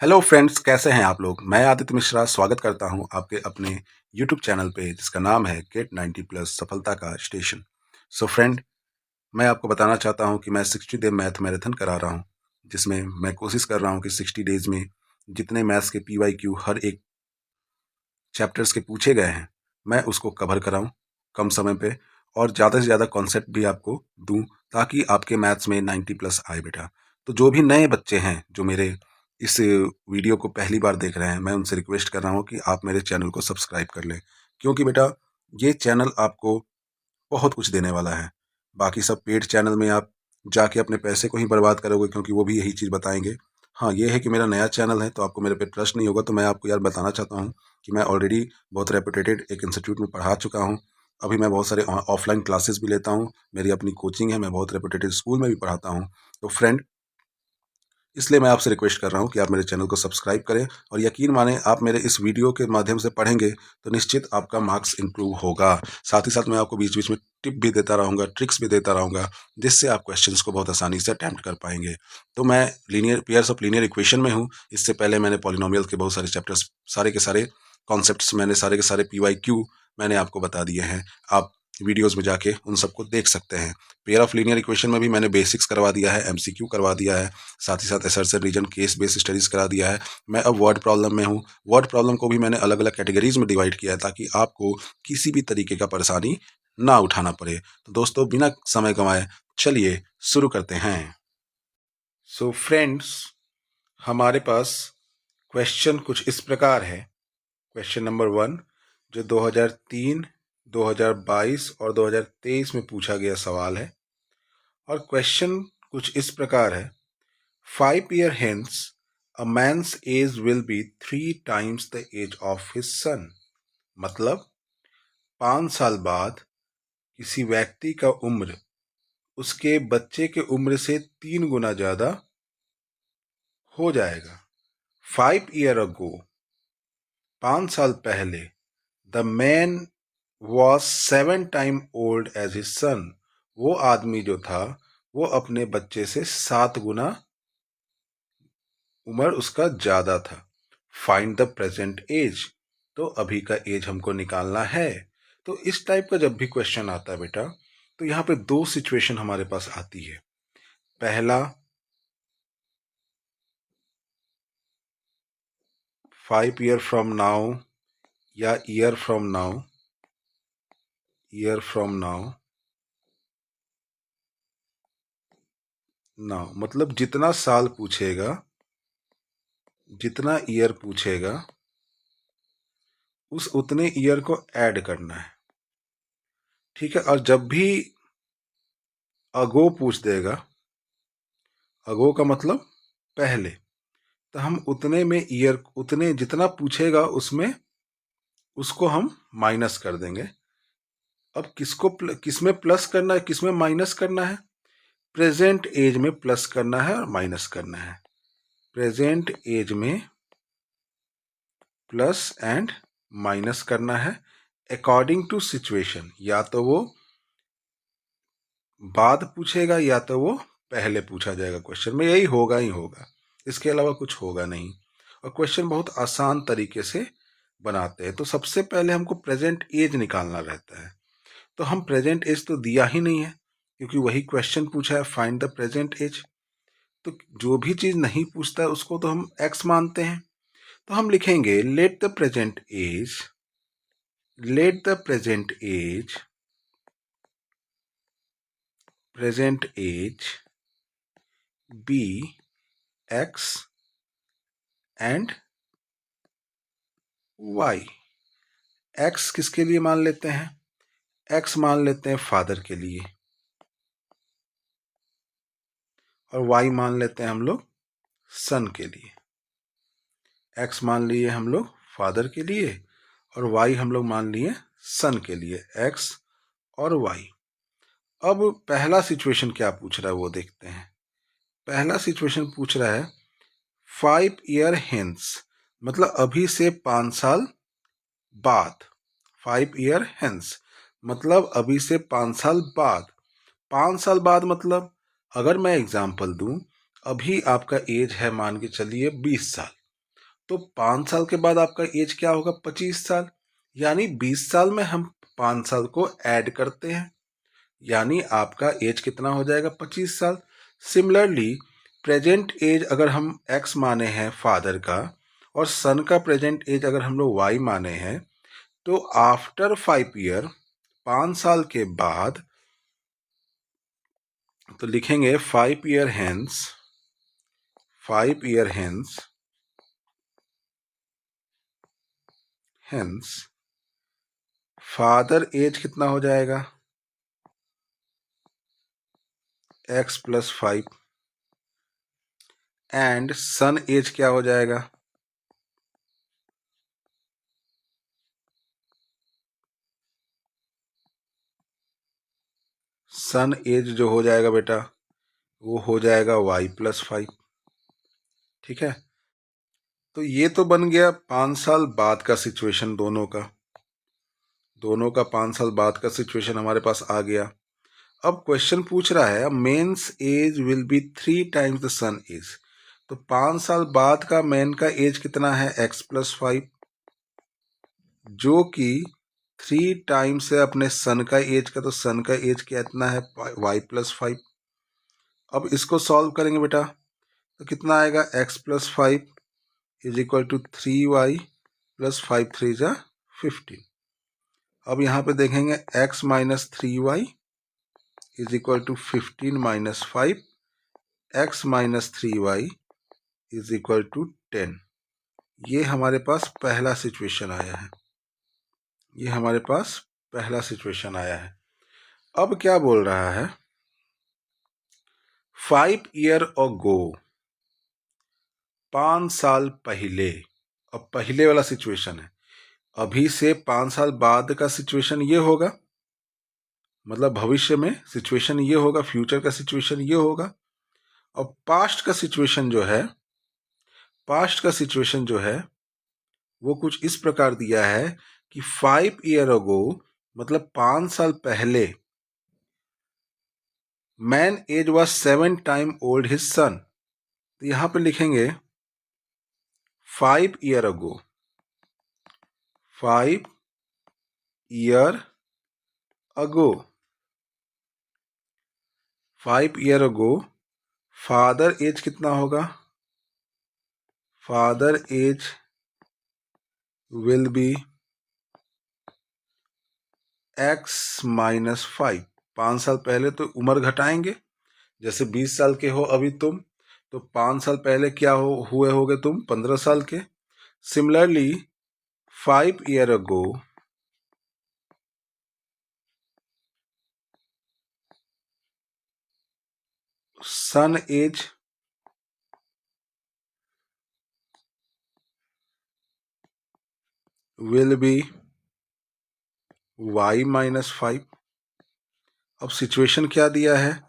Hello friends, कैसे हैं आप लोग। मैं आदित्य मिश्रा स्वागत करता हूं आपके अपने यूट्यूब चैनल पे जिसका नाम है गेट 90 प्लस सफलता का स्टेशन। सो फ्रेंड, मैं आपको बताना चाहता हूं कि मैं 60 डे मैथ मैराथन करा रहा हूं, जिसमें मैं कोशिश कर रहा हूं कि 60 डेज में जितने मैथ्स के PYQ हर एक चैप्टर्स के पूछे गए हैं मैं उसको कवर कराऊं कम समय पे, और ज़्यादा से ज़्यादा कॉन्सेप्ट भी आपको दूं ताकि आपके मैथ्स में 90 प्लस आए बेटा। तो जो भी नए बच्चे हैं जो मेरे इस वीडियो को पहली बार देख रहे हैं, मैं उनसे रिक्वेस्ट कर रहा हूं कि आप मेरे चैनल को सब्सक्राइब कर लें, क्योंकि बेटा ये चैनल आपको बहुत कुछ देने वाला है। बाकी सब पेड चैनल में आप जाके अपने पैसे को ही बर्बाद करोगे, क्योंकि वो भी यही चीज़ बताएंगे। हाँ, ये है कि मेरा नया चैनल है तो आपको मेरे पे ट्रस्ट नहीं होगा, तो मैं आपको यार बताना चाहता हूँ कि मैं ऑलरेडी बहुत रेपुटेटेड एक इंस्टीट्यूट में पढ़ा चुका हूँ। अभी मैं बहुत सारे ऑफलाइन क्लासेस भी लेता हूँ, मेरी अपनी कोचिंग है, मैं बहुत रेपुटेटेड स्कूल में भी पढ़ाता हूँ। तो फ्रेंड, इसलिए मैं आपसे रिक्वेस्ट कर रहा हूँ कि आप मेरे चैनल को सब्सक्राइब करें, और यकीन माने आप मेरे इस वीडियो के माध्यम से पढ़ेंगे तो निश्चित आपका मार्क्स इंप्रूव होगा। साथ ही साथ मैं आपको बीच बीच में टिप भी देता रहूँगा, ट्रिक्स भी देता रहूँगा, जिससे आप क्वेश्चंस को बहुत आसानी से अटैम्प्ट कर पाएंगे। तो मैं linear pairs of linear equation में हूँ। इससे पहले मैंने पॉलिनोमियल के बहुत सारे चैप्टर्स, सारे के सारे कॉन्सेप्ट्स, मैंने सारे के सारे PYQ मैंने आपको बता दिए हैं। आप वीडियोज़ में जाके उन सबको देख सकते हैं। पेयर ऑफ लीनियर इक्वेशन में भी मैंने बेसिक्स करवा दिया है, MCQ करवा दिया है, साथ ही साथ assertion reason case based studies करा दिया है। मैं अब वर्ड प्रॉब्लम में हूँ। वर्ड प्रॉब्लम को भी मैंने अलग अलग कैटेगरीज में डिवाइड किया है ताकि आपको किसी भी तरीके का परेशानी ना उठाना पड़े। तो दोस्तों, बिना समय गंवाए चलिए शुरू करते हैं। सो फ्रेंड्स, हमारे पास क्वेश्चन कुछ इस प्रकार है। क्वेश्चन नंबर 1 जो 2003, 2022 और 2023 में पूछा गया सवाल है, और क्वेश्चन कुछ इस प्रकार है। 5 years hence, a man's age will be 3 times the age of his son। मतलब 5 साल बाद किसी व्यक्ति का उम्र उसके बच्चे के उम्र से 3 गुना ज्यादा हो जाएगा। 5 years ago, 5 साल पहले, the man was 7 times old age his सन। वो आदमी जो था वो अपने बच्चे से 7 गुना उम्र उसका ज्यादा था। फाइंड द प्रेजेंट एज, तो अभी का एज हमको निकालना है। तो इस टाइप का जब भी क्वेश्चन आता है बेटा, तो यहाँ पे दो सिचुएशन हमारे पास आती है। पहला, 5 year फ्रॉम नाउ या year from now, year from now. Now मतलब जितना साल पूछेगा, जितना ईयर पूछेगा, उस उतने ईयर को ऐड करना है। ठीक है। और जब भी अगो पूछ देगा, अगो का मतलब पहले, तो हम उतने में ईयर, उतने जितना पूछेगा उसमें उसको हम माइनस कर देंगे। अब किसमें प्लस करना है, किसमें माइनस करना है? प्रेजेंट एज में प्लस करना है और माइनस करना है। प्रेजेंट एज में प्लस एंड माइनस करना है अकॉर्डिंग टू सिचुएशन। या तो वो बाद पूछेगा या तो वो पहले पूछा जाएगा क्वेश्चन में, यही होगा ही होगा, इसके अलावा कुछ होगा नहीं। और क्वेश्चन बहुत आसान तरीके से बनाते हैं। तो सबसे पहले हमको प्रेजेंट एज निकालना रहता है। तो हम प्रेजेंट एज तो दिया ही नहीं है, क्योंकि वही क्वेश्चन पूछा है फाइंड द प्रेजेंट एज। तो जो भी चीज नहीं पूछता है उसको तो हम एक्स मानते हैं। तो हम लिखेंगे let the present age, let the present age, present age be x and y. X किसके लिए मान लेते हैं? एक्स मान लेते हैं फादर के लिए, और वाई मान लेते हैं हम लोग सन के लिए। एक्स मान लिए हम लोग फादर के लिए, और वाई हम लोग मान लिए सन के लिए। एक्स और वाई। अब पहला सिचुएशन क्या पूछ रहा है वो देखते हैं। पहला सिचुएशन पूछ रहा है 5 year hence, मतलब अभी से 5 साल बाद। 5 year hence मतलब अभी से 5 साल बाद। 5 साल बाद मतलब, अगर मैं एग्जाम्पल दूं, अभी आपका एज है मान के चलिए 20 साल, तो 5 साल के बाद आपका एज क्या होगा? 25 साल। यानी 20 साल में हम 5 साल को ऐड करते हैं, यानी आपका एज कितना हो जाएगा? 25 साल। सिमिलरली प्रेजेंट एज अगर हम एक्स माने हैं फादर का, और सन का प्रेजेंट एज अगर हम लोग वाई माने हैं, तो आफ्टर 5 ईयर, 5 साल के बाद, तो लिखेंगे 5 year hence, 5 year hence father age कितना हो जाएगा? x + 5, एंड सन एज क्या हो जाएगा? सन एज जो हो जाएगा बेटा, वो हो जाएगा y + 5। ठीक है, तो ये तो बन गया 5 साल बाद का सिचुएशन, दोनों का 5 साल बाद का सिचुएशन हमारे पास आ गया। अब क्वेश्चन पूछ रहा है man's age will be 3 times the son age. तो 5 साल बाद का मैन का एज कितना है? x + 5, जो कि 3 टाइम्स है अपने सन का एज का। तो सन का एज कितना है? y + 5। अब इसको सॉल्व करेंगे बेटा, तो कितना आएगा? x + 5 = 3y + 5 3 जा 15। अब यहाँ पे देखेंगे x - 3y = 15 - 5, x - 3y = 10। ये हमारे पास पहला सिचुएशन आया है, ये हमारे पास पहला सिचुएशन आया है। अब क्या बोल रहा है? 5 ईयर अगो, 5 साल पहले। अब पहले वाला सिचुएशन है, अभी से 5 साल बाद का सिचुएशन ये होगा, मतलब भविष्य में सिचुएशन ये होगा, फ्यूचर का सिचुएशन ये होगा। और पास्ट का सिचुएशन जो है, पास्ट का सिचुएशन जो है वो कुछ इस प्रकार दिया है कि 5 ईयर अगो, मतलब 5 साल पहले, man age was 7 time old his son. तो यहां पे लिखेंगे 5 year ago, 5 year ago, 5 year ago father age कितना होगा? Father age will be x - 5। 5 साल पहले तो उम्र घटाएंगे, जैसे 20 साल के हो अभी तुम, तो 5 साल पहले क्या हुए होगे तुम? 15 साल के। Similarly 5 year ago son age will be y - 5। अब सिचुएशन क्या दिया है?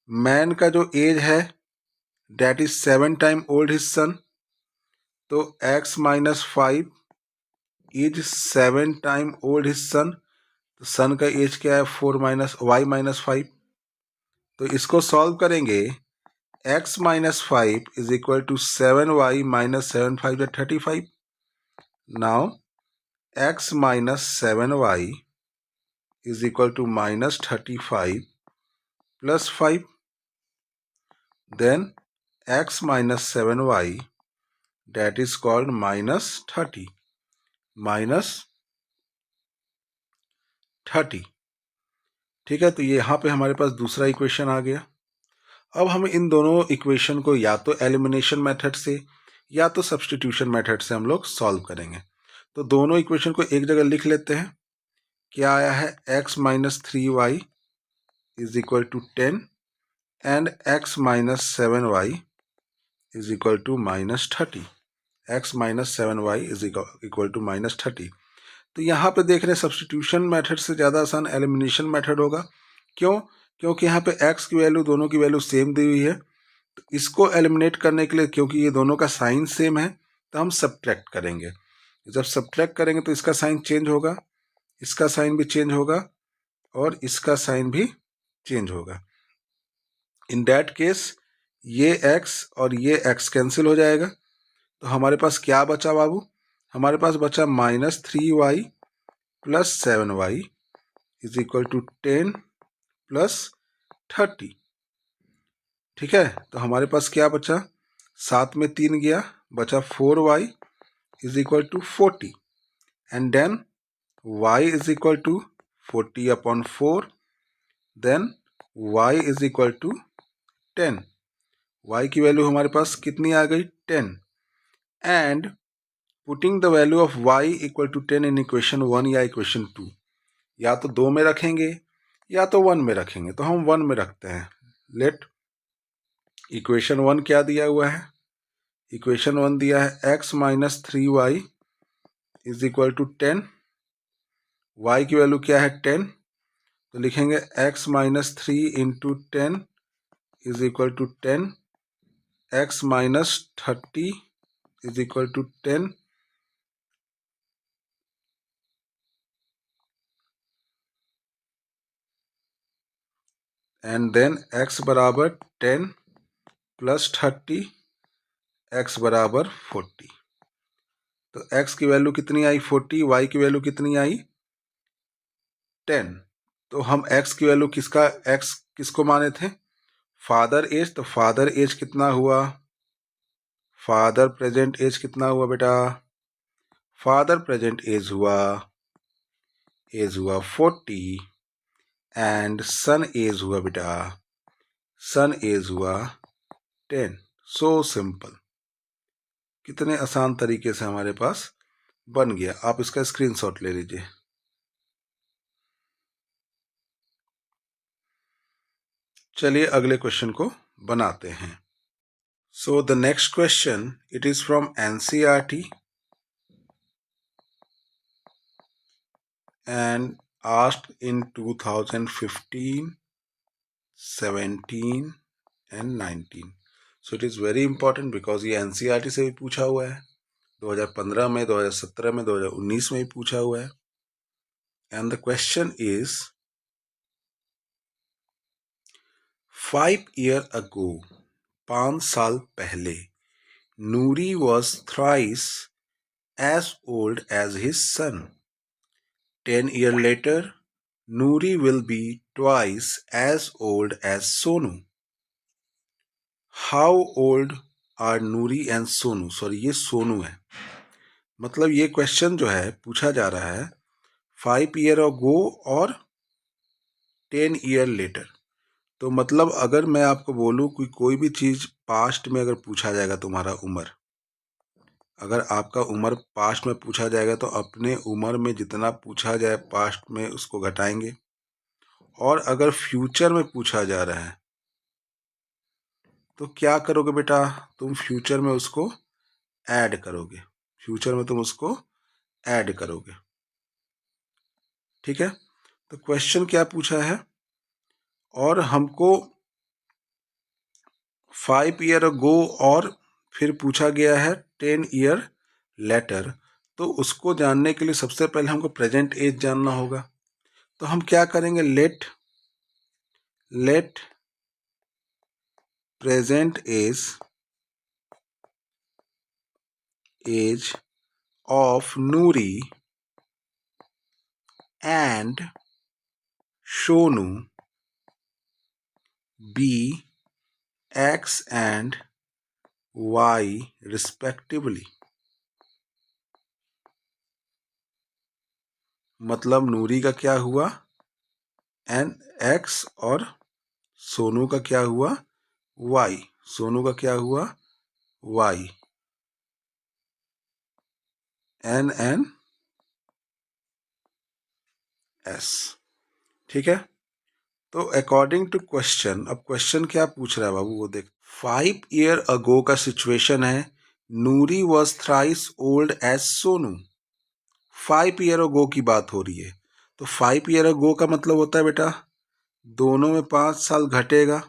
मैन का जो एज है that is 7 time old his son, तो x - 5 is 7 time old his son. तो सन का एज क्या है? 4 - y - 5। तो इसको सॉल्व करेंगे, x - 5 = 7y - 7 5 35। Now x - 7y = -35 + 5, then x - 7y that is called -30, -30। ठीक है, तो ये यहाँ पे हमारे पास दूसरा इक्वेशन आ गया। अब हम इन दोनों इक्वेशन को या तो एलिमिनेशन मेथड से या तो सब्स्टिट्यूशन मेथड से हम लोग सॉल्व करेंगे। तो दोनों इक्वेशन को एक जगह लिख लेते हैं। क्या आया है? x - 3y = 10 and x - 7y = -30। x - 7y = -30। तो यहाँ पे देख रहे हैं सब्स्टिट्यूशन मेथड से ज़्यादा आसान एलिमिनेशन मेथड होगा। क्यों? क्योंकि यहाँ पे x की वैल्यू, दोनों की वैल्यू सेम दी हुई है। तो इसको एलिमिनेट करने के लिए, क्योंकि ये दोनों का साइन सेम है, तो हम सब्ट्रैक्ट करेंगे। जब सब्ट्रैक्ट करेंगे तो इसका साइन चेंज होगा, इसका साइन भी चेंज होगा, और इसका साइन भी चेंज होगा। इन दैट केस ये x और ये x कैंसिल हो जाएगा। तो हमारे पास क्या बचा बाबू? हमारे पास बचा -3y + 7y is equal to 10 + 30। ठीक है, तो हमारे पास क्या बचा? 7 में 3 गया, बचा 4y is equal to 40 and then y is equal to 40/4, then y is equal to 10। y की वैल्यू हमारे पास कितनी आ गई? 10। And putting the value of y equal to 10 in equation 1 या इक्वेशन 2, या तो 2 में रखेंगे या तो 1 में रखेंगे, तो हम 1 में रखते हैं। लेट इक्वेशन 1 क्या दिया हुआ है? इक्वेशन 1 दिया है x - 3y is equal to 10। y की वैल्यू क्या है? 10, तो लिखेंगे x - 3 into 10 is equal to 10, x - 30 is equal to 10, and then x बराबर 10 + 30, x बराबर 40। तो x की वैल्यू कितनी आई? 40। y की वैल्यू कितनी आई? 10। तो हम x की वैल्यू x किसको माने थे? Father age. तो फादर एज कितना हुआ? फादर प्रेजेंट एज कितना हुआ बेटा? फादर प्रेजेंट एज हुआ 40 एंड सन एज हुआ बेटा, सन एज हुआ 10। So simple. कितने आसान तरीके से हमारे पास बन गया। आप इसका स्क्रीनशॉट ले लीजिए। चलिए अगले क्वेश्चन को बनाते हैं। So the next question, it is from NCERT and asked in 2015, 17 and 19. So it is very important because ये NCERT से भी पूछा हुआ है, 2015 में, 2017 में, 2019 में भी पूछा हुआ है। And the question is, 5 years ago, 5 साल पहले, Nuri was thrice as old as his son. 10 years later, Nuri will be twice as old as Sonu. How old are Nuri and Sonu? Sorry, ये सोनू है। मतलब ये question जो है पूछा जा रहा है 5 years ago और 10 years later। तो मतलब अगर मैं आपको बोलूँ कि कोई भी चीज़ पास्ट में अगर पूछा जाएगा, तुम्हारा उम्र, अगर आपका उम्र पास्ट में पूछा जाएगा तो अपने उम्र में जितना पूछा जाए पास्ट में उसको घटाएंगे, और अगर फ्यूचर में पूछा जा रहा है तो क्या करोगे बेटा? तुम फ्यूचर में उसको ऐड करोगे, फ्यूचर में तुम उसको ऐड करोगे। ठीक है, तो क्वेश्चन क्या पूछा है, और हमको 5 years ago और फिर पूछा गया है 10 years later। तो उसको जानने के लिए सबसे पहले हमको प्रेजेंट एज जानना होगा। तो हम क्या करेंगे? Let present age of Noori and Sonu be x and y respectively. मतलब नूरी का क्या हुआ? एन x, और सोनू का क्या हुआ? y। सोनू का क्या हुआ? y। n s। ठीक है, तो अकॉर्डिंग टू क्वेश्चन, अब क्वेश्चन क्या पूछ रहा है बाबू वो देख। 5 years ago का सिचुएशन है, Noori was thrice old as Sonu. 5 years ago की बात हो रही है, तो 5 years ago का मतलब होता है बेटा दोनों में 5 साल घटेगा।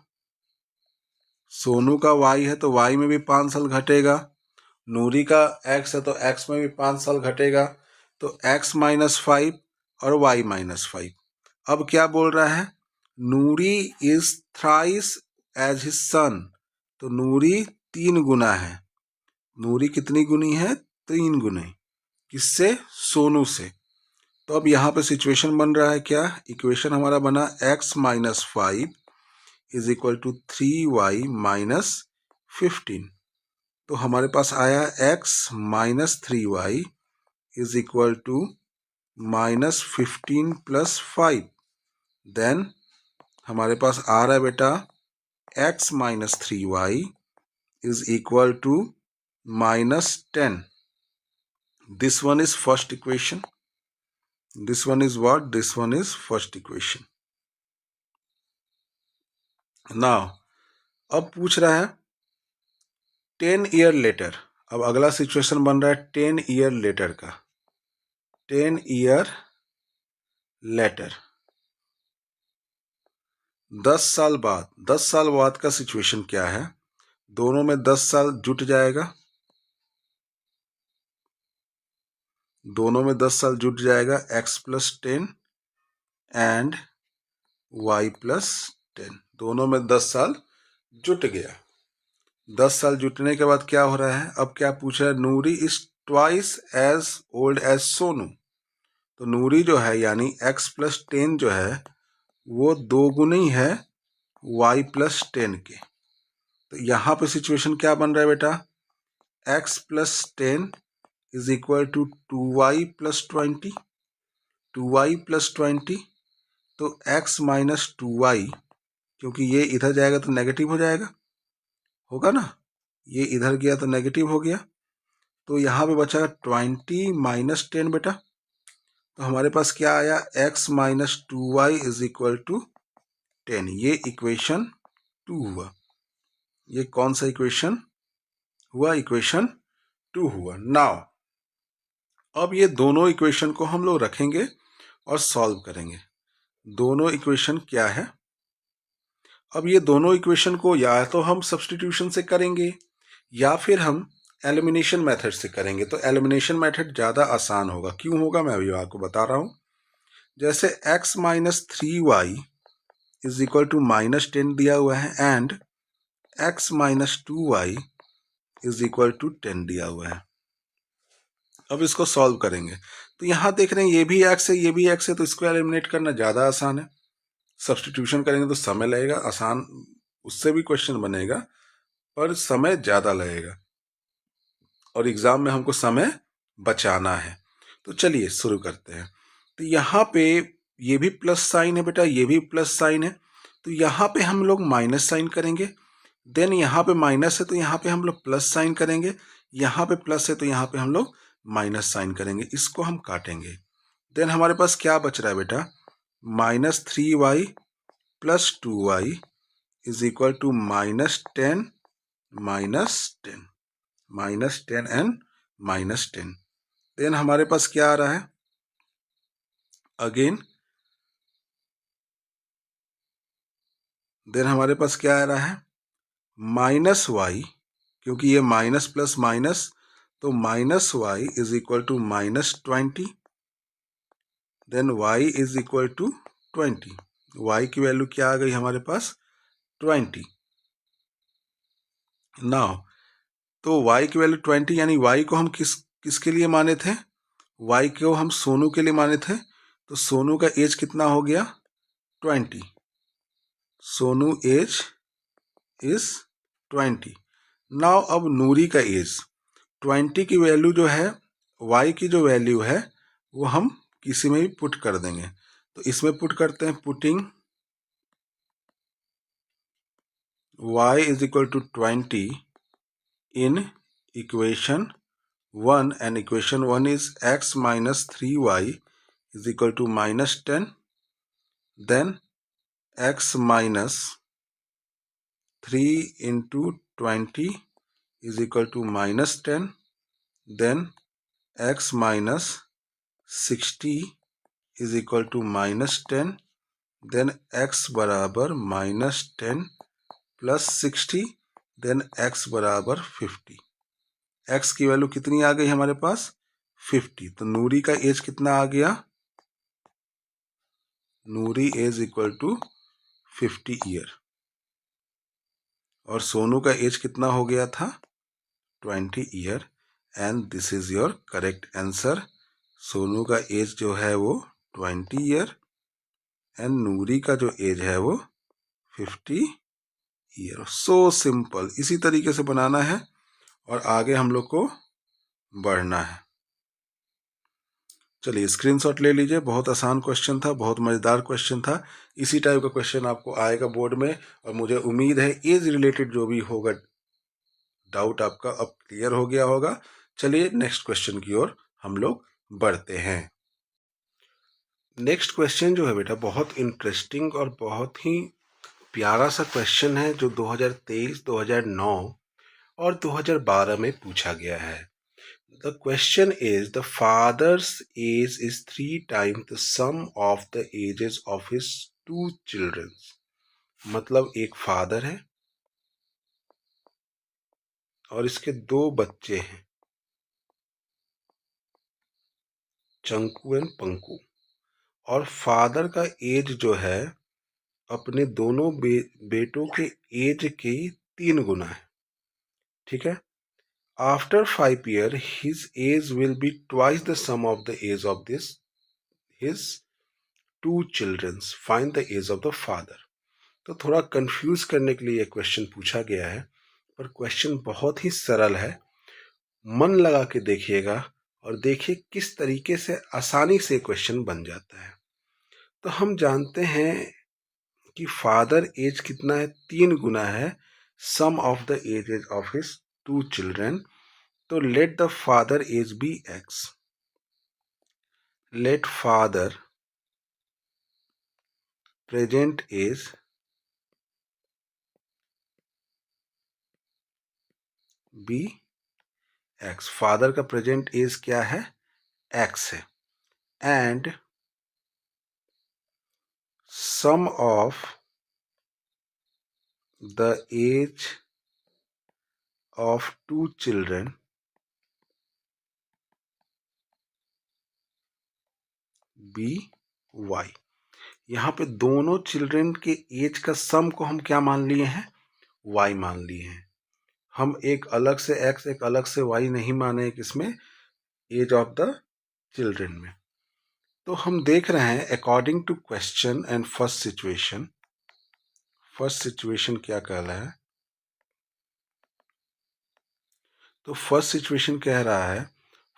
सोनू का y है तो y में भी 5 साल घटेगा, नूरी का x है तो x में भी 5 साल घटेगा। तो x - 5 और y - 5। अब क्या बोल रहा है? Noori is thrice as his son. तो नूरी 3 गुना है, नूरी कितनी गुनी है? 3 गुनी। किससे? सोनू से। तो अब यहाँ पे सिचुएशन बन रहा है क्या? इक्वेशन हमारा बना x minus 5 is equal to 3y minus 15। तो हमारे पास आया x minus 3y is equal to minus 15 plus 5। Then हमारे पास आ रहा है बेटा x minus 3y is equal to minus 10। This one is first equation. This one is what? This one is first equation. Now, अब पूछ रहा है 10 ईयर लेटर. अब अगला सिचुएशन बन रहा है 10 ईयर लेटर का. 10 ईयर लेटर 10 साल बाद. 10 साल बाद का सिचुएशन क्या है? दोनों में 10 साल जुट जाएगा. दोनों में 10 साल जुट जाएगा. x plus 10 and y plus 10. दोनों में 10 साल जुट गया. 10 साल जुटने के बाद क्या हो रहा है? अब क्या पूछ रहा है? Noori is twice as old as Sonu. तो नूरी जो है यानी x प्लस 10 जो है वो 2 गुनी है y प्लस 10 के. तो यहाँ पे सिचुएशन क्या बन रहा है बेटा? x plus 10 is equal to 2y plus 20. 2y plus 20. तो x माइनस 2y, क्योंकि ये इधर जाएगा तो नेगेटिव हो जाएगा, होगा ना. ये इधर गया तो नेगेटिव हो गया. तो यहाँ पे बचा 20 माइनस 10 बेटा. तो हमारे पास क्या आया? x minus 2y is equal to 10. ये इक्वेशन 2 हुआ. ये कौन सा इक्वेशन हुआ? इक्वेशन 2 हुआ. नाउ अब ये दोनों इक्वेशन को हम लोग रखेंगे और सॉल्व करेंगे. दोनों इक्वेशन क्या है? अब ये दोनों इक्वेशन को या तो हम सब्स्टिट्यूशन से करेंगे या फिर हम एलिमिनेशन मेथड से करेंगे. तो एलिमिनेशन मेथड ज़्यादा आसान होगा. क्यों होगा? मैं अभी आपको बता रहा हूँ. जैसे x minus 3y is equal to minus 10 दिया हुआ है and x minus 2y is equal to 10 दिया हुआ है. अब इसको सॉल्व करेंगे. तो यहाँ देख रहे हैं ये भी x है, ये भी x है, तो इसको एलिमिनेट करना ज़्यादा आसान है. सब्स्टिट्यूशन करेंगे तो समय लगेगा. आसान उससे भी क्वेश्चन बनेगा पर समय ज़्यादा लगेगा और एग्ज़ाम में हमको समय बचाना है. तो चलिए शुरू करते हैं. तो यहाँ पे ये भी प्लस साइन है बेटा, ये भी प्लस साइन है. तो यहाँ पे हम लोग माइनस साइन करेंगे. देन यहाँ पे माइनस है तो यहाँ पे हम लोग प्लस साइन करेंगे. यहाँ पे प्लस है तो यहाँ पे हम लोग माइनस साइन करेंगे. इसको हम काटेंगे. देन हमारे पास क्या बच रहा है बेटा? Minus 3y plus 2y is equal to minus 10 minus 10. Minus 10 and minus 10. Then हमारे पास क्या आ रहा है? अगेन देन हमारे पास क्या आ रहा है? माइनस वाई, क्योंकि ये माइनस प्लस माइनस, तो minus y is equal to minus 20. Then y is equal to 20. Y की वैल्यू क्या आ गई हमारे पास? 20. नाउ तो वाई की वैल्यू 20 यानी वाई को हम किसके लिए माने थे? वाई को हम सोनू के लिए माने थे. तो सोनू का एज कितना हो गया? 20. Sonu as is 20. नाउ अब नूरी का एज 20 की वैल्यू जो है, y की जो वैल्यू है वो हम किसी में भी पुट कर देंगे. तो इसमें पुट करते हैं. Putting y is equal to 20 in equation 1 and equation 1 is x minus 3y is equal to minus 10. Then x minus 3 into 20 is equal to minus 10. Then x minus 60 is equal to minus 10. Then x बराबर minus 10 plus 60. Then x बराबर 50. x की value कितनी आ गई हमारे पास? 50. तो नूरी का as कितना आ गया? नूरी एज इक्वल टू 50 ईयर. और सोनू का एज कितना हो गया था? 20 year and this is your correct answer. Sonu का एज जो है वो 20 ईयर एंड नूरी का जो एज है वो 50 ईयर। So simple. इसी तरीके से बनाना है और आगे हम लोग को बढ़ना है। चलिए स्क्रीनशॉट ले लीजिए। बहुत आसान क्वेश्चन था, बहुत मज़ेदार क्वेश्चन था। इसी टाइप का क्वेश्चन आपको आएगा बोर्ड में और मुझे उम्मीद है एज रिलेटेड जो भी होगा डाउट आपका अब क्लियर हो गया होगा। चलिए नेक्स्ट क्वेश्चन की ओर हम लोग बढ़ते हैं। नेक्स्ट क्वेश्चन जो है बेटा बहुत इंटरेस्टिंग और बहुत ही प्यारा सा क्वेश्चन है जो 2023, 2009 और 2012 में पूछा गया है। The question is the father's age is 3 times the sum of the ages of his 2 children. मतलब एक फादर है और इसके 2 बच्चे हैं, चंकू एंड पंकू। और फादर का एज जो है अपने दोनों बेटों के एज के 3 गुना है। ठीक है। After 5 years, his age will be twice the sum of the age of his 2 children. Find the age of the father. तो थोड़ा कंफ्यूज करने के लिए यह क्वेश्चन पूछा गया है, पर क्वेश्चन बहुत ही सरल है। मन लगा के देखिएगा और देखिए किस तरीके से आसानी से क्वेश्चन बन जाता है। तो हम जानते हैं कि फादर एज कितना है, 3 गुना है sum of the ages of his 2 children. तो let the father age be X. Let father present age be X. Father का प्रेजेंट एज क्या है, एक्स है। And sum of the age of 2 children be Y. यहाँ पे दोनों children के as का सम को हम क्या मान लिए हैं, वाई मान लिए हैं। हम एक अलग से एक्स एक अलग से वाई नहीं माने किसमें, एज ऑफ द चिल्ड्रन में। तो हम देख रहे हैं according to question and first situation. First situation क्या कह रहा है, तो फर्स्ट सिचुएशन कह रहा है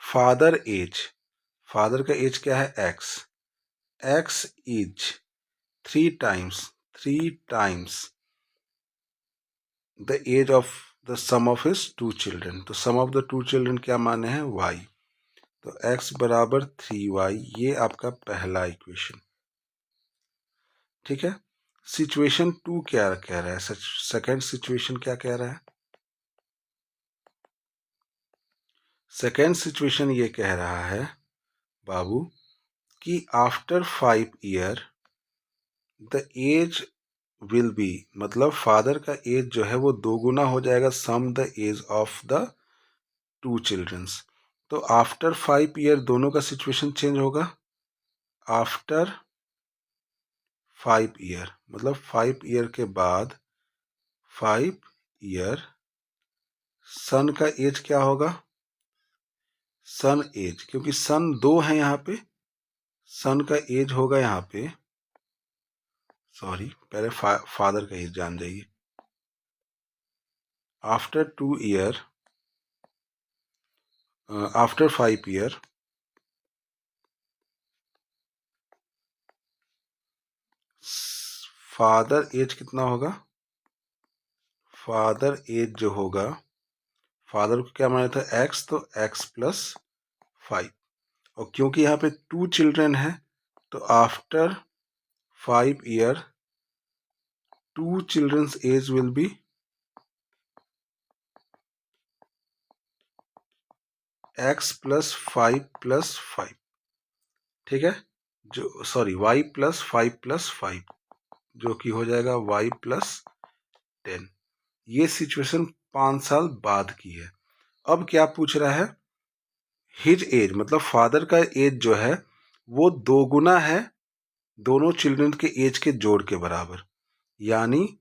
फादर एज, फादर का एज क्या है x, x is 3 times the age of the sum of his 2 children. तो सम ऑफ द 2 चिल्ड्रन क्या माने हैं, वाई। तो x बराबर 3y, ये आपका पहला इक्वेशन। ठीक है। सिचुएशन 2 क्या कह रहा है, सेकेंड सिचुएशन क्या कह रहा है, सेकेंड सिचुएशन ये कह रहा है बाबू कि after 5 year the age will be, मतलब फादर का एज जो है वो 2 गुना हो जाएगा sum the age of the 2 childrens. तो आफ्टर 5 ईयर दोनों का सिचुएशन चेंज होगा। आफ्टर 5 ईयर मतलब 5 ईयर के बाद 5 ईयर सन का एज क्या होगा, सन एज, क्योंकि सन 2 है यहाँ पे, सन का एज होगा यहाँ पे, सॉरी पहले फादर का एज जान जाइए। After 2 year, after 5 year father age कितना होगा, फादर एज जो होगा, फादर को क्या माना था एक्स, तो एक्स प्लस 5। और क्योंकि यहाँ पे 2 चिल्ड्रन है तो after 5 year 2 childrens age will be x plus 5 ठीक है, जो सॉरी y प्लस 5 जो कि हो जाएगा y प्लस 10। ये सिचुएशन 5 साल बाद की है। अब क्या पूछ रहा है, हिज एज मतलब फादर का एज जो है वो 2 गुना है दोनों चिल्ड्रन के एज के जोड़ के बराबर, यानी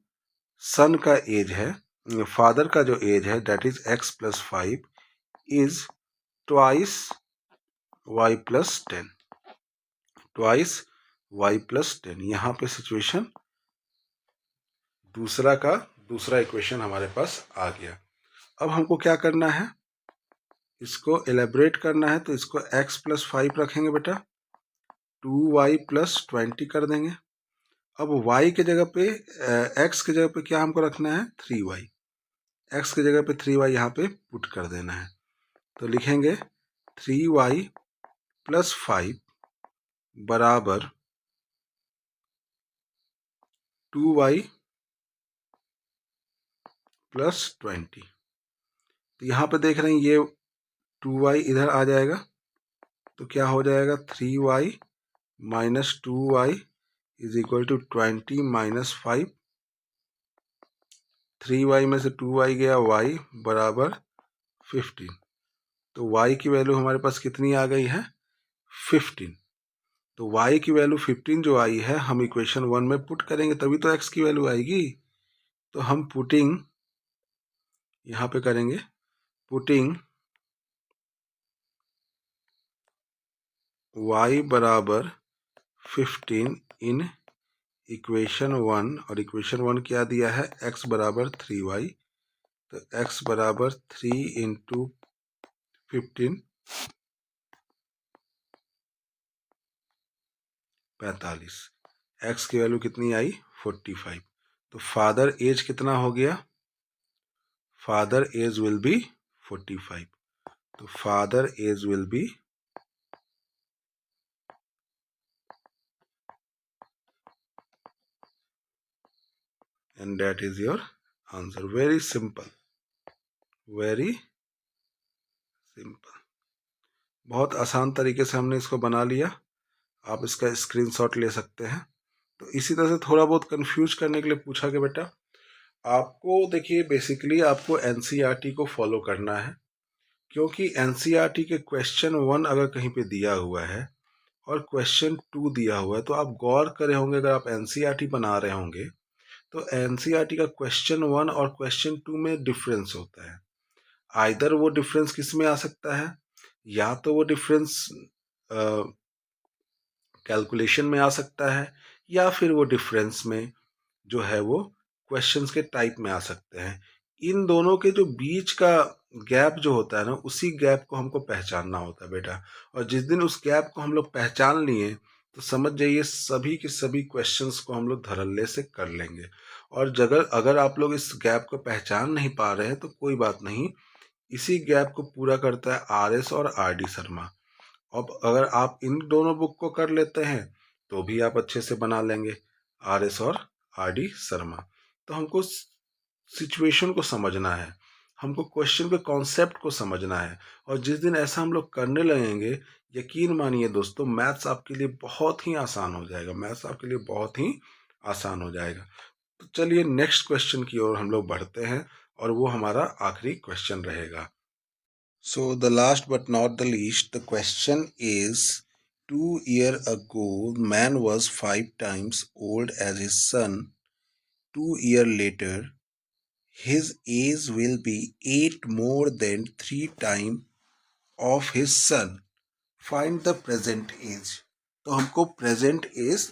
सन का एज है फादर का जो एज है that is x plus 5 is twice y plus 10, twice y plus 10। यहाँ पे सिचुएशन दूसरा इक्वेशन हमारे पास आ गया। अब हमको क्या करना है, इसको एलेबरेट करना है, तो इसको x प्लस 5 रखेंगे बेटा, 2y प्लस 20 कर देंगे। अब y के जगह पे x के जगह पे क्या हमको रखना है, 3y। x की जगह पे 3y यहाँ पे पुट कर देना है, तो लिखेंगे 3y प्लस 5 बराबर 2y प्लस 20। तो यहाँ पे देख रहे हैं ये 2y इधर आ जाएगा, तो क्या हो जाएगा, 3y minus 2y is equal to 20 minus 5। 3y में से 2y गया, y बराबर 15। तो y की वैल्यू हमारे पास कितनी आ गई है, 15। तो y की वैल्यू 15 जो आई है, हम इक्वेशन 1 में पुट करेंगे तभी तो x की वैल्यू आएगी। तो हम पुटिंग यहाँ पे करेंगे, पुटिंग y बराबर 15 इन इक्वेशन 1, और इक्वेशन 1 क्या दिया है, x बराबर 3y। तो x बराबर 3 इंटू 15 45। x की वैल्यू कितनी आई, 45। तो फादर एज कितना हो गया, फादर एज विल बी 45। तो father age will be and that is your answer. Very simple, very simple। बहुत आसान तरीके से हमने इसको बना लिया। आप इसका स्क्रीनशॉट ले सकते हैं। तो इसी तरह से थोड़ा बहुत कंफ्यूज करने के लिए पूछा कि बेटा आपको देखिए, बेसिकली आपको एनसीईआरटी को फॉलो करना है, क्योंकि एनसीईआरटी के क्वेश्चन 1 अगर कहीं पे दिया हुआ है और क्वेश्चन 2 दिया हुआ है, तो आप गौर करे होंगे, अगर आप एनसीईआरटी बना रहे होंगे तो एनसीईआरटी का क्वेश्चन 1 और क्वेश्चन 2 में डिफरेंस होता है। आइदर वो डिफरेंस किस में आ सकता है, या तो वो डिफरेंस कैलकुलेशन में आ सकता है, या फिर वो डिफरेंस में जो है वो क्वेश्चंस के टाइप में आ सकते हैं। इन दोनों के जो बीच का गैप जो होता है ना, उसी गैप को हमको पहचानना होता है बेटा। और जिस दिन उस गैप को हम लोग पहचान लिए, तो समझ जाइए सभी के सभी क्वेश्चंस को हम लोग धड़ल्ले से कर लेंगे। और जगह अगर आप लोग इस गैप को पहचान नहीं पा रहे हैं तो कोई बात नहीं, इसी गैप को पूरा करता है आरएस और आरडी शर्मा। अब अगर आप इन दोनों बुक को कर लेते हैं तो भी आप अच्छे से बना लेंगे, आरएस और आरडी शर्मा। तो हमको सिचुएशन को समझना है, हमको क्वेश्चन के कॉन्सेप्ट को समझना है, और जिस दिन ऐसा हम लोग करने लगेंगे, यकीन मानिए दोस्तों, मैथ्स आपके लिए बहुत ही आसान हो जाएगा, मैथ्स आपके लिए बहुत ही आसान हो जाएगा। तो चलिए नेक्स्ट क्वेश्चन की ओर हम लोग बढ़ते हैं, और वो हमारा आखिरी क्वेश्चन रहेगा। So the last but not the least, the question is, 2 years ago, man was 5 times old as his son. 2 years later, his age will be 8 more than 3 times of his son. Find the present age. तो हमको present as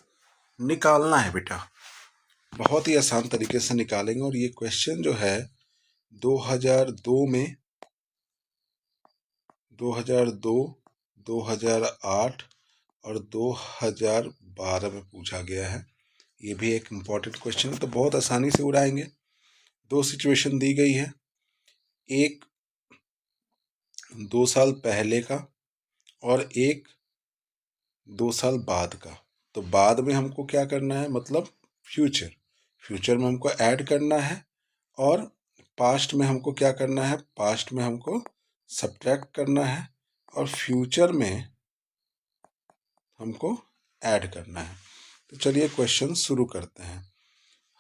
निकालना है बेटा, बहुत ही आसान तरीके से निकालेंगे। और ये क्वेश्चन जो है 2002 में, 2002, 2008 और 2012 में पूछा गया है। ये भी एक इम्पॉर्टेंट क्वेश्चन है, तो बहुत आसानी से उड़ाएंगे। दो सिचुएशन दी गई है, एक 2 साल पहले का और एक 2 साल बाद का। तो बाद में हमको क्या करना है, मतलब फ्यूचर में हमको ऐड करना है, और पास्ट में हमको क्या करना है, पास्ट में हमको सब्ट्रैक्ट करना है, और फ्यूचर में हमको ऐड करना है। तो चलिए क्वेश्चन शुरू करते हैं।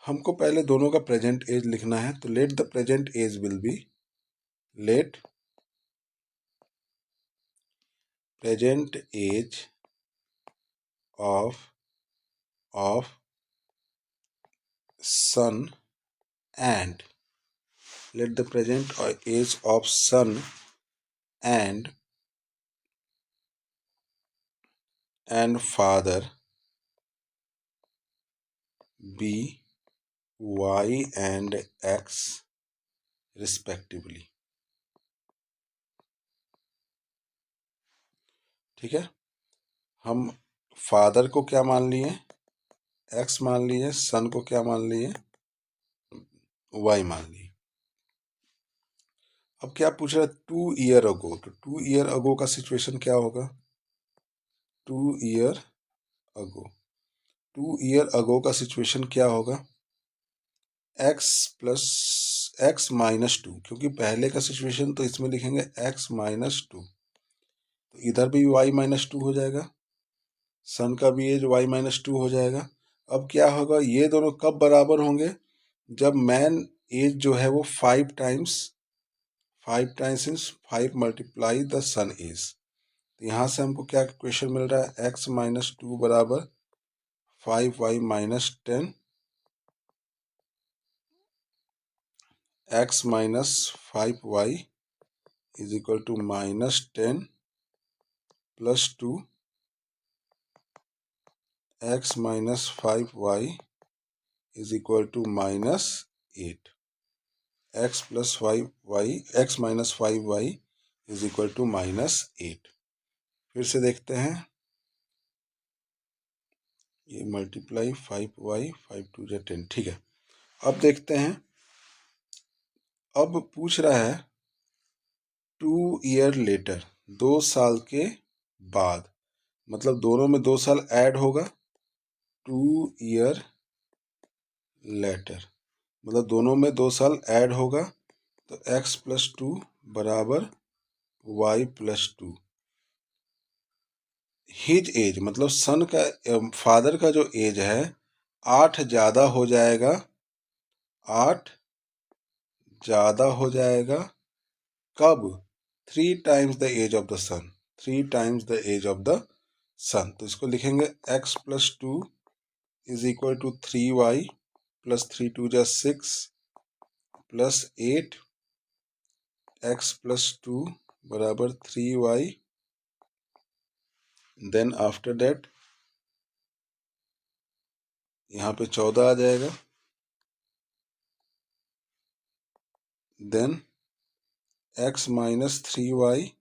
हमको पहले दोनों का प्रेजेंट एज लिखना है, तो let the present age will be, let present age of son and let the present age of son and father be y and x respectively। ठीक है, हम फादर को क्या मान लिए, एक्स मान लिए, सन को क्या मान लिए, वाई मान लिए। अब क्या पूछ रहा है, 2 ईयर अगो, तो 2 ईयर अगो का सिचुएशन क्या होगा, 2 ईयर अगो, 2 ईयर अगो का सिचुएशन क्या होगा, x plus x minus two, क्योंकि पहले का सिचुएशन तो इसमें लिखेंगे x माइनस टू, तो इधर भी y माइनस टू हो जाएगा, सन का भी एज y माइनस टू हो जाएगा। अब क्या होगा, ये दोनों कब बराबर होंगे, जब मैन एज जो है वो 5 times, 5 times means 5 multiply the son age. तो यहाँ से हमको क्या क्वेश्चन मिल रहा है, x माइनस टू बराबर 5y minus 10, x minus 5y is equal to minus 10 plus 2, x minus 5y is equal to minus 8, x plus 5y, x minus 5y is equal to minus 8। फिर से देखते हैं, ये multiply 5y, 5 to जा 10, ठीक है। अब देखते हैं, अब पूछ रहा है 2 ईयर लेटर, 2 साल के बाद, मतलब दोनों में 2 साल ऐड होगा, 2 ईयर लेटर मतलब दोनों में 2 साल ऐड होगा, तो x प्लस 2 बराबर y प्लस 2। हिज एज मतलब सन का, फादर का जो एज है 8 ज़्यादा हो जाएगा, 8 ज़्यादा हो जाएगा कब, 3 times the age of the son, 3 times the age of the son. तो इसको लिखेंगे x plus 2 is equal to 3y plus 3 two जा 6 प्लस 8, x प्लस 2 बराबर 3y, देन आफ्टर दैट यहाँ पे 14 आ जाएगा, then x minus 3y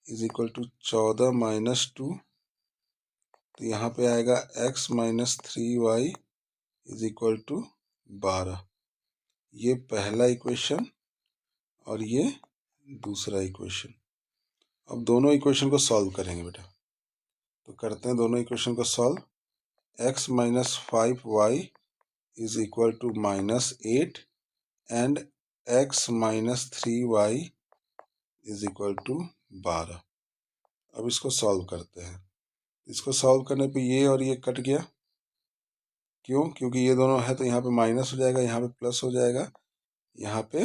is equal to 14 minus 2, तो यहाँ पे आएगा x minus 3y is equal to 12। ये पहला इक्वेशन और ये दूसरा इक्वेशन। अब दोनों इक्वेशन को सॉल्व करेंगे बेटा, तो करते हैं दोनों इक्वेशन को solve. x minus 5y is equal to minus 8 and x minus 3y is equal to 12। अब इसको सॉल्व करते हैं, इसको सॉल्व करने पे ये और ये कट गया, क्यों, क्योंकि ये दोनों है तो यहाँ पे माइनस हो जाएगा, यहाँ पे प्लस हो जाएगा, यहाँ पे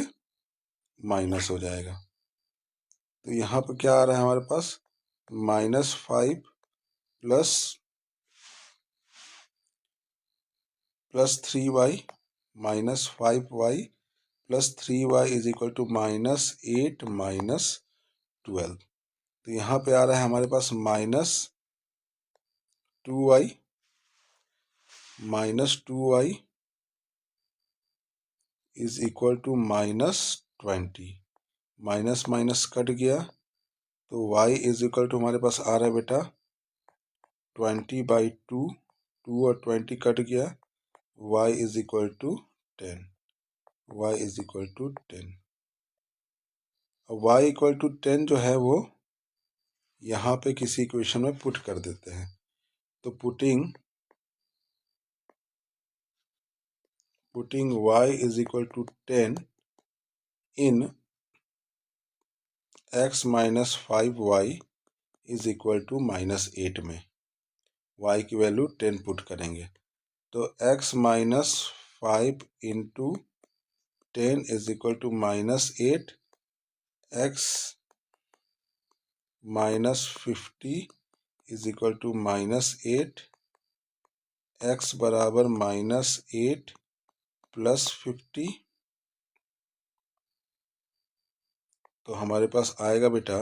माइनस हो जाएगा। तो यहाँ पे क्या आ रहा है हमारे पास, -5 plus 3y minus 5y plus 3y is equal to -8 minus 12। तो यहाँ पे आ रहा है हमारे पास -2y is equal to -20। Minus minus cut गया, तो y इज इक्वल टू हमारे पास आ रहा है बेटा 20/2, 2 और 20 कट गया, y is equal to 10, y is equal to 10। अब y इक्वल टू 10 जो है वो यहाँ पे किसी इक्वेशन में पुट कर देते हैं, तो putting y is equal to 10 in x minus 5y is equal to -8 में y की वैल्यू 10 पुट करेंगे, तो x minus 5 into 10 is equal to -8, x minus 50 is equal to -8, x बराबर -8 प्लस 50, तो हमारे पास आएगा बेटा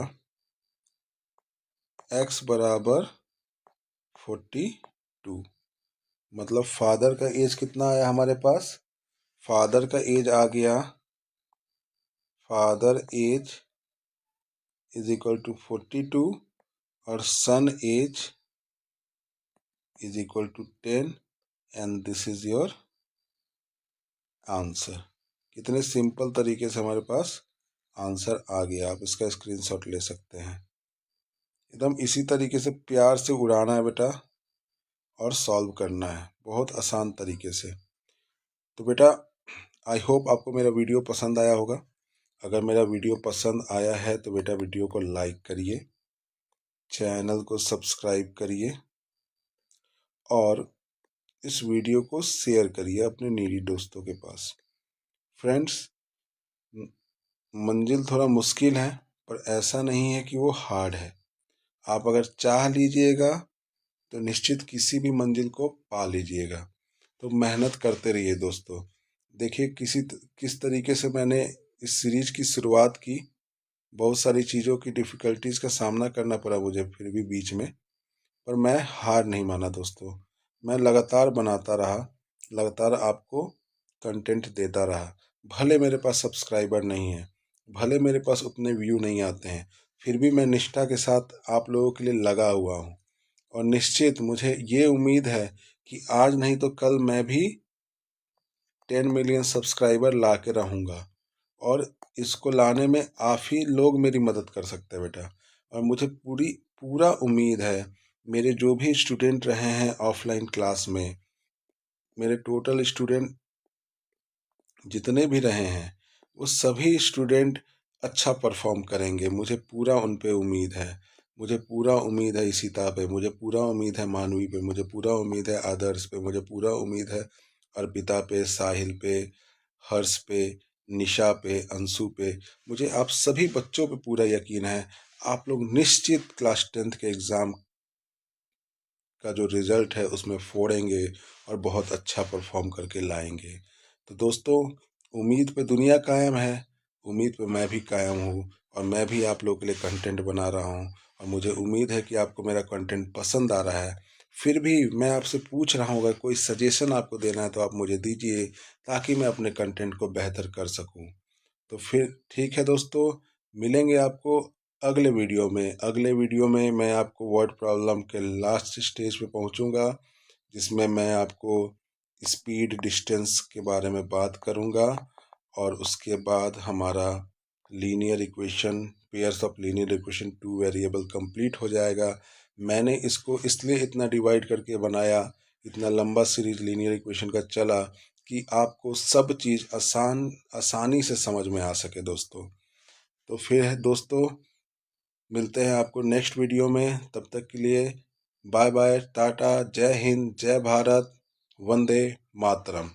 x बराबर 42। मतलब फादर का एज कितना आया हमारे पास? फादर का एज आ गया, father age is equal to 42 और son age is equal to 10 and this is your answer. कितने सिंपल तरीके से हमारे पास आंसर आ गया। आप इसका स्क्रीनशॉट ले सकते हैं। एकदम इसी तरीके से प्यार से उड़ाना है बेटा और सॉल्व करना है, बहुत आसान तरीके से। तो बेटा आई होप आपको मेरा वीडियो पसंद आया होगा। अगर मेरा वीडियो पसंद आया है तो बेटा वीडियो को लाइक करिए, चैनल को सब्सक्राइब करिए और इस वीडियो को शेयर करिए अपने नीडी दोस्तों के पास। फ्रेंड्स, मंजिल थोड़ा मुश्किल है पर ऐसा नहीं है कि वो हार्ड है। आप अगर चाह लीजिएगा तो निश्चित किसी भी मंजिल को पा लीजिएगा। तो मेहनत करते रहिए दोस्तों। देखिए किस तरीके से मैंने इस सीरीज की शुरुआत की। बहुत सारी चीज़ों की डिफ़िकल्टीज़ का सामना करना पड़ा मुझे फिर भी बीच में, पर मैं हार नहीं माना दोस्तों। मैं लगातार बनाता रहा, लगातार आपको कंटेंट देता रहा। भले मेरे पास सब्सक्राइबर नहीं है, भले मेरे पास उतने व्यू नहीं आते हैं, फिर भी मैं निष्ठा के साथ आप लोगों के लिए लगा हुआ हूँ। और निश्चित मुझे ये उम्मीद है कि आज नहीं तो कल मैं भी 10 मिलियन सब्सक्राइबर ला के रहूँगा और इसको लाने में आप ही लोग मेरी मदद कर सकते हैं बेटा। और मुझे पूरा उम्मीद है, मेरे जो भी स्टूडेंट रहे हैं ऑफलाइन क्लास में, मेरे टोटल स्टूडेंट जितने भी रहे हैं वो सभी स्टूडेंट अच्छा परफॉर्म करेंगे। मुझे पूरा उन पे उम्मीद है। मुझे पूरा उम्मीद है इशिता पे, मुझे पूरा उम्मीद है मानवी पे, मुझे पूरा उम्मीद है आदर्श पे, मुझे पूरा उम्मीद है अर्पिता पे, साहिल पे, हर्ष पे, निशा पे, अंशु पे। मुझे आप सभी बच्चों पे पूरा यकीन है। आप लोग निश्चित क्लास 10th के एग्ज़ाम का जो रिज़ल्ट है उसमें फोड़ेंगे और बहुत अच्छा परफॉर्म करके लाएंगे। तो दोस्तों, उम्मीद पे दुनिया कायम है, उम्मीद पे मैं भी कायम हूँ और मैं भी आप लोगों के लिए कंटेंट बना रहा हूँ। और मुझे उम्मीद है कि आपको मेरा कंटेंट पसंद आ रहा है। फिर भी मैं आपसे पूछ रहा हूँ, अगर कोई सजेशन आपको देना है तो आप मुझे दीजिए, ताकि मैं अपने कंटेंट को बेहतर कर सकूँ। तो फिर ठीक है दोस्तों, मिलेंगे आपको अगले वीडियो में। अगले वीडियो में मैं आपको वर्ड प्रॉब्लम के लास्ट स्टेज पे पहुंचूंगा, जिसमें मैं आपको स्पीड डिस्टेंस के बारे में बात करूंगा और उसके बाद हमारा linear equation, pairs of linear equation 2 variable complete हो जाएगा। मैंने इसको इसलिए इतना डिवाइड करके बनाया, इतना लंबा सीरीज लीनियर इक्वेशन का चला कि आपको सब चीज़ आसानी से समझ में आ सके दोस्तों। तो फिर दोस्तों, मिलते हैं आपको नेक्स्ट वीडियो में। तब तक के लिए बाय बाय, टाटा, जय हिंद, जय भारत, वंदे मातरम।